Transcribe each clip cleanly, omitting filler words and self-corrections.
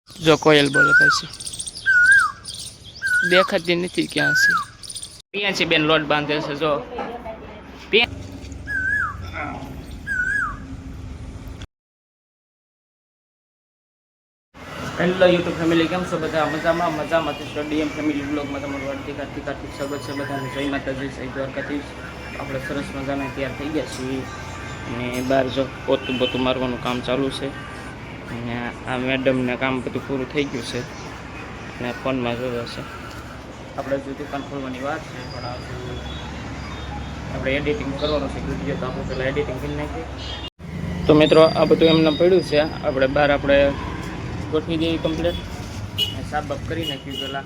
જો કોયલ બોલે પછી દેખાતી નથી ક્યાં છે. પિયાસી બેન લોટ બાંધે છે જો. હેલો યુટ્યુબ ફેમિલી, કેમ છો બધા? મજામાંથી છો? ડીએમ ફેમિલી બ્લોગમાં તમારું હાર્દિક સ્વાગત છે બધાને. જય માતાજી, જય દ્વારકાધીશ. આપણે સરસ મજાના તૈયાર થઈ ગયા છીએ અને બહાર જો પોતું મારવાનું કામ ચાલુ છે. અને આ મેડમને કામ બધું પૂરું થઈ ગયું છે અને ફોનમાં જોયો છે. આપણે જો દુકાન ખોલવાની વાત છે, પણ આપણે એડિટિંગ કરવાનું છે વિડીયો, તો આપણે પહેલાં એડિટિંગ કરી નાખીએ. તો મિત્રો, આ બધું એમને પડ્યું છે. આપણે બહાર ગોઠવી દઈએ કમ્પ્લેટ, સાફ બાફ કરી નાખ્યું પહેલાં.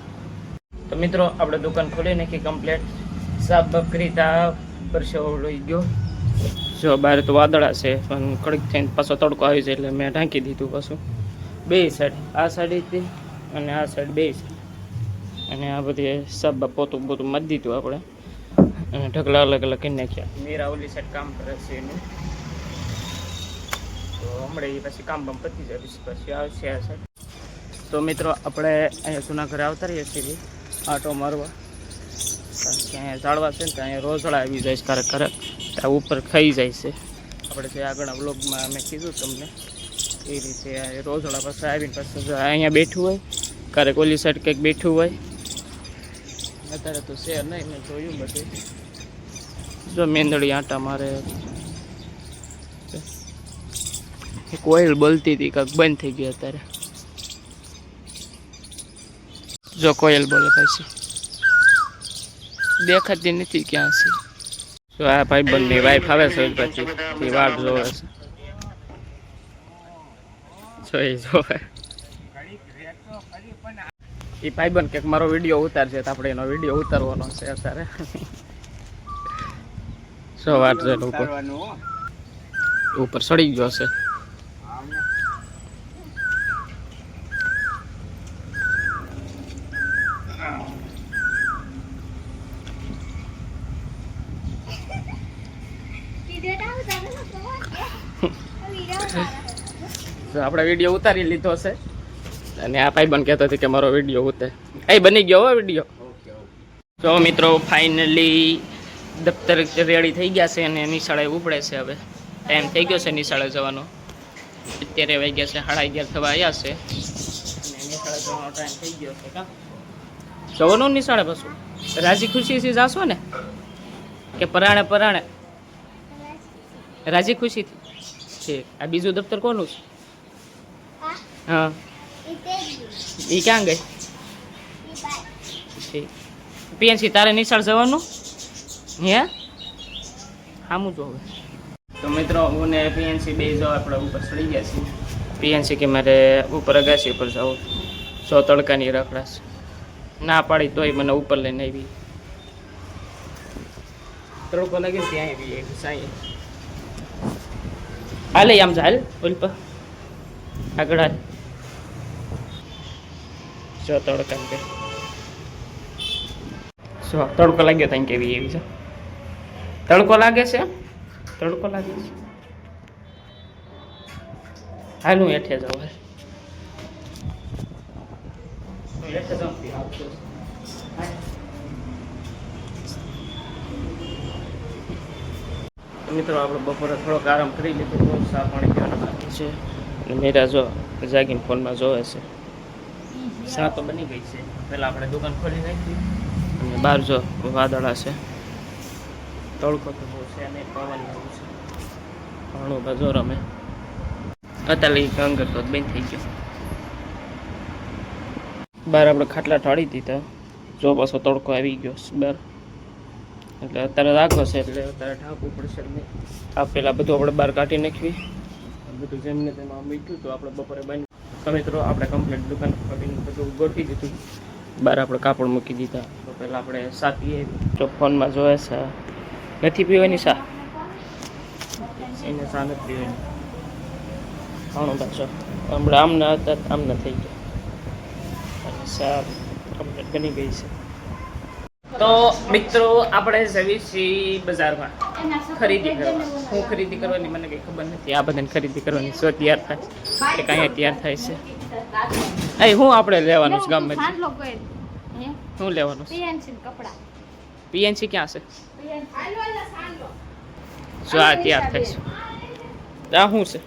તો મિત્રો, આપણે દુકાન ખોલી નાખી કમ્પ્લેટ, સાફ બાફ કરી. ત્યાં પરસેવો લઈ ગયો. જો બહાર તો વાદળા છે, પણ કડક થઈને પાછો તડકો આવી જાય એટલે મેં ઢાંકી દીધું પાછું. બે સાઈડ, આ સાઈડથી અને આ સાઈડ બે સાઈડ. અને આ બધી સાફ બાફ પોતું મરી દીધું આપણે, અને ઢગલા અલગ અલગ કરી નાખ્યા. મીરા ઓલી સાઈડ કામ કરે છે એનું, તો હમણાં એ પછી કામ પતી જાય પછી આવશે આ સાઈડ. તો મિત્રો, આપણે અહીંયા જૂના ઘરે આવતા રહીએ છીએ આટો મારવા, કારણ કે અહીંયા ઝાડવા છે ને, ત્યાં અહીંયા રોઝળા આવી જાય છે ક્યારેક ત્યાં ઉપર ખાઈ જાય છે. આપણે જે આગળના વ્લોગમાં મેં કીધું તમને એ રીતે રોઝળા પાસે આવીને પછી અહીંયા બેઠું હોય, ક્યારેક ઓલી સાઈડ કંઈક બેઠું હોય. અત્યારે તો શેર નહીં, મેં જોયું બધું. જો મેંદડી આંટા મારે. કોયલ બોલતી હતી, કાંક બંધ થઈ ગઈ અત્યારે. જો કોયલ બોલે પછી દેખાતી નથી ક્યાં છે. જો આ ભાઈબંધની વાઈફ આવે છે પછી વાટ જોવે છે. જોવે એ ભાઈબંધ કંઈક મારો વિડીયો ઉતારશે, તો આપણે એનો વિડીયો ઉતારવાનો છે અત્યારે. સો વાત છે, ઉપર સડી ગયો છે. આપણે વિડીયો ઉતારી લીધો છે અને આ ભાઈબંધ કહેતો હતો કે મારો વિડીયો ઉતાર. બની ગયો હો વિડીયો. જો મિત્રો, ફાઇનલી દફતર રેડી થઈ ગયા છે અને નિશાળે ઉપડે છે. હવે ટાઈમ થઈ ગયો છે નિશાળે જવાનો. અત્યારે વાગ્યા છે 11:30 થવા આવ્યા છે અને નિશાળે જવાનો ટાઈમ થઈ ગયો છે. જવાનું નિશાળે પાછું રાજી ખુશીથી જાશો ને કે પરાણે રાજી ખુશીથી? ઠીક. આ બીજું દફતર કોનું છે? હા, એ ક્યાં ગઈ? ઠીક. પીએનસી, તારે નિશાળ જવાનું હે? સામું જો હવે. તો મિત્રો, હું ને પીએનસી બે જાઓ આપણે ઉપર ચડી ગયા છીએ. પીએનસી કે મારે ઉપર અગાસી ઉપર જાઉં, સો તડકાની રખડાશ. ના પાડી તોય મને ઉપર લઈને આવી. તડકો લાગે ત્યાં આવી સાંઈ. હાલે આમ જા, હાલ ઓલ પર આગળ હાલ. જો તડકા કે તડકો લાગ્યો ત્યાં કેવી એવી છે. તડકો લાગે છે, તડકો લાગે છે. હાલ હું હેઠે જાઉં. મિત્રો, આપણે બપોરે થોડોક આરામ કરી લીધો, ચા પાણી પીવાનું બાકી છે. અને મેરા જો જાગીને ફોનમાં જોવે છે. ચા તો બની ગઈ છે. પહેલાં આપણે દુકાન ખોલી નાખી અને બહાર જો વાદળા છે, તડકો તો બહુ છે અને પવન બહુ છે. ઘણું બાજુ રમે અત્યારે અંગર તો બંધ થઈ ગયો. બહાર આપણે ખાટલા ઢાળી દીધા. જો પાછો તડકો આવી ગયો બહાર, એટલે અત્યારે રાખો છે એટલે અત્યારે ઢાંકવું પડશે. આ પહેલાં બધું આપણે બહાર કાઢી નાખવી. બધું જેમને તેમાં મૂક્યું તો આપણે બપોરે બંધ. તો મિત્રો, આપણે કમ્પ્લીટ દુકાન ખોલીને બધું ગોઠવી દીધું. બહાર આપણે કાપડ મૂકી દીધા. તો પહેલાં આપણે ચા પીએ. તો ફોનમાં જોવે છે નથી પીવાની ચા, એને ચા નથી પીવાની. ઘણું પાછો હમણાં આમના હતા આમના થઈ ગયા અને ચા કમ્પ્લીટ બની ગઈ છે. તો મિત્રો, આપણે જઈએ છીએ બજારમાં ખરીદી કરવા. હું ખરીદી કરવાની મને કંઈ ખબર નથી. આ બધાને ખરીદી કરવાની શું તૈયાર થાય એટલે કાંઈ તૈયાર થાય છે. એ હું આપણે લેવાનું છે ગામમાં સાંડલો કોઈ હે શું લેવાનું છે પીએનસી કપડા પીએનસી ક્યાં છે હાલો સાંડલો જો આ તૈયાર થઈશ આ શું છે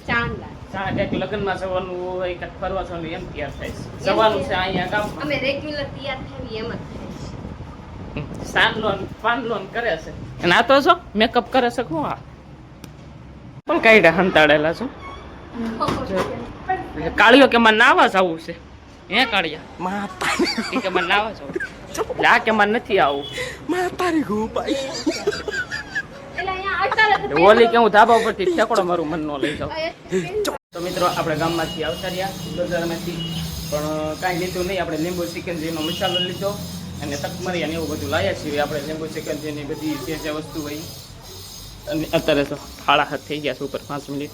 ચાંદલા કંઈક લગ્નમાં જવાનું હોય કંઈક ફરવા જવાનું એમ તૈયાર થાય છે જવાનું છે અહીંયા ગામમાં અમે રેગ્યુલર તૈયાર થઈએ એમ જ થાય સાંડલો પાંડલો કરે છે અને આ તો જો મેકઅપ કરે છે શું આ પણ કાંઈ હંતાડેલા છો કાળિયો કે મને નાવા જવું છે હે કાળિયા કે મને નાવા જવું એટલે આ કે મને નથી આવું ઓલી કે હું ધાબા ઉપરથી ઠેકડો મારું મન નો લઈ જાઉં તો મિત્રો આપણે ગામમાંથી આવતા રહ્યા બજારમાંથી પણ કાંઈ લીધું નહીં આપણે લીંબુ સિકંજીનો મસાલો લીધો અને તકમરી અને એવું બધું લાવ્યા છીએ આપણે લીંબુ સિકંજીની બધી જે વસ્તુ હોય અને અત્યારે તો ફાળા હાથ થઈ ગયા છે ઉપર 5 મિનિટ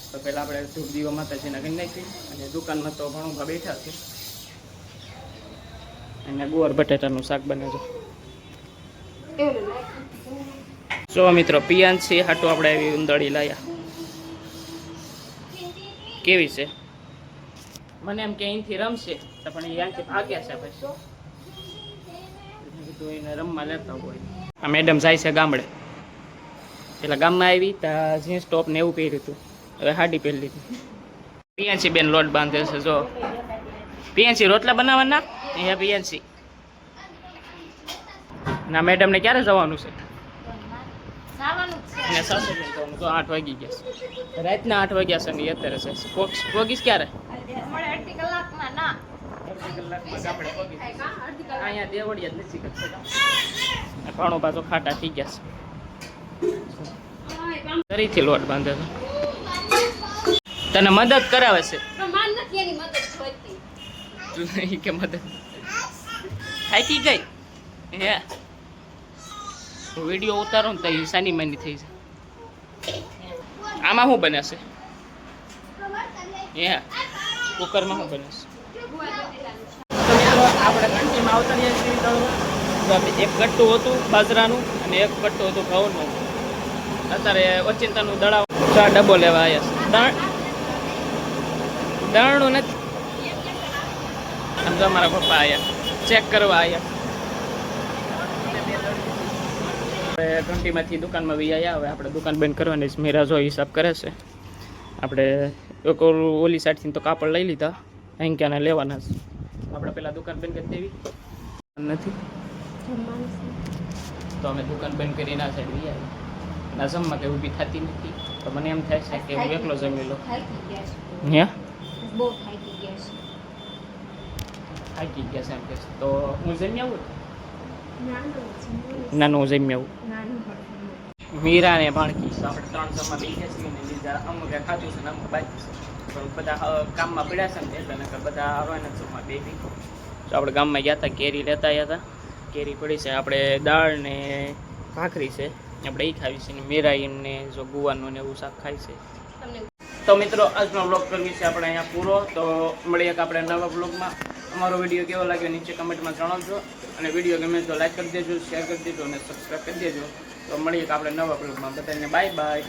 તો પહેલાં આપણે ધૂપ દીવો માતાજીના કરી નાખી અને દુકાનમાં તો ઘણું બેઠા છે અને ગુવાર બટેટાનું શાક બને છે જો મિત્રો પિયાંસી હાટું આપણે એવી ઉંદરડી લાયા કેવી છે મને એમ કે અહીંથી રમશે તો પણ એ અહીંથી ભાગ્યા છે પછી કીધું એને રમવા લેતા હોય આ મેડમ જાય છે ગામડે પેલા ગામમાં આવી ત્યાં જીન્સ ટોપ ને એવું પહેર્યું હતું હવે હાડી પહેરી લીધી પિયાંસી બેન લોટ બાંધે છે જો પિયાંસી રોટલા બનાવવાના અહીંયા પિયાંસી ના મેડમને ક્યારે જવાનું છે અને સાસુબેન જવાનું તો 8 વાગી ગયા છે રાતના 8 વાગ્યા છે ને અત્યારે છે પોગીશ ક્યારે અડધી કલાકમાં આપણે પોગીશ અહીંયા દેવડિયા જ નથી કરતા પાણો પાછો ખાટા થઈ ગયા છે ફરીથી લોટ બાંધે છે તને મદદ કરાવે છે કે મદદ થાકી ગઈ હે વિડીયો ઉતારો ને તો એ સાની માની થઈ જાય આમાં શું બને છે હે કુકરમાં શું બને છે આપણે ઘંટીમાં આવતા એક કટ્ટું હતું બાજરાનું અને એક કટ્ટું હતું ઘઉંનું અત્યારે ઓચિંતાનું દડાવ 4 ડબ્બો લેવા આવ્યા છે દળનું નથી આમ તો અમારા પપ્પા આવ્યા ચેક કરવા આવ્યા આપણે ઘંટીમાંથી દુકાનમાં બી આવ્યા હવે આપણે દુકાન બંધ કરવાની છે મેરા જો હિસાબ કરે છે આપણે એક ઓલી સાઈડથી તો કાપડ લઈ લીધા અહીંક્યાને લેવાના છે આપણે પહેલાં દુકાન બંધ કરી દેવી નથી તો અમે દુકાન બંધ કરી ના સાઈડ બી આવી ના જમવા કે ઊભી થતી નથી તો મને એમ થાય છે કે હું એકલો જમી લઉં હે બહુ થાકી ગયા છે થાકી ગયા છે એમ કે તો હું જમી આવું નાનું હું જમી આવું મીરા ને ભાણકી તો આપણે 3 જમવા બેઠા છીએ ને બીજા અમુક ખાધું છે ને અમુક બાકી છે પણ બધા કામમાં પડ્યા છે ને એટલે નકર બધા આવવાના જમવા બે બી તો આપણે ગામમાં ગયા હતા કેરી લેતા આવ્યા હતા કેરી પડી છે આપણે દાળ ને ભાખરી છે આપણે એ ખાવી છે ને મેરાઈને જો ગુવાનું ને એવું શાક ખાય છે તો મિત્રો આજનો વ્લોગ કરવી છે આપણે અહીંયા પૂરો તો મળીએ આપણે નવા વ્લોગમાં અમારો વિડીયો કેવો લાગ્યો નીચે કમેન્ટમાં જણાવજો અને વિડીયો ગમે તો લાઈક કરી દેજો શેર કરી દેજો અને સબસ્ક્રાઈબ કરી દેજો તો મળીએ આપણે નવા વ્લોગમાં બધાને બાય બાય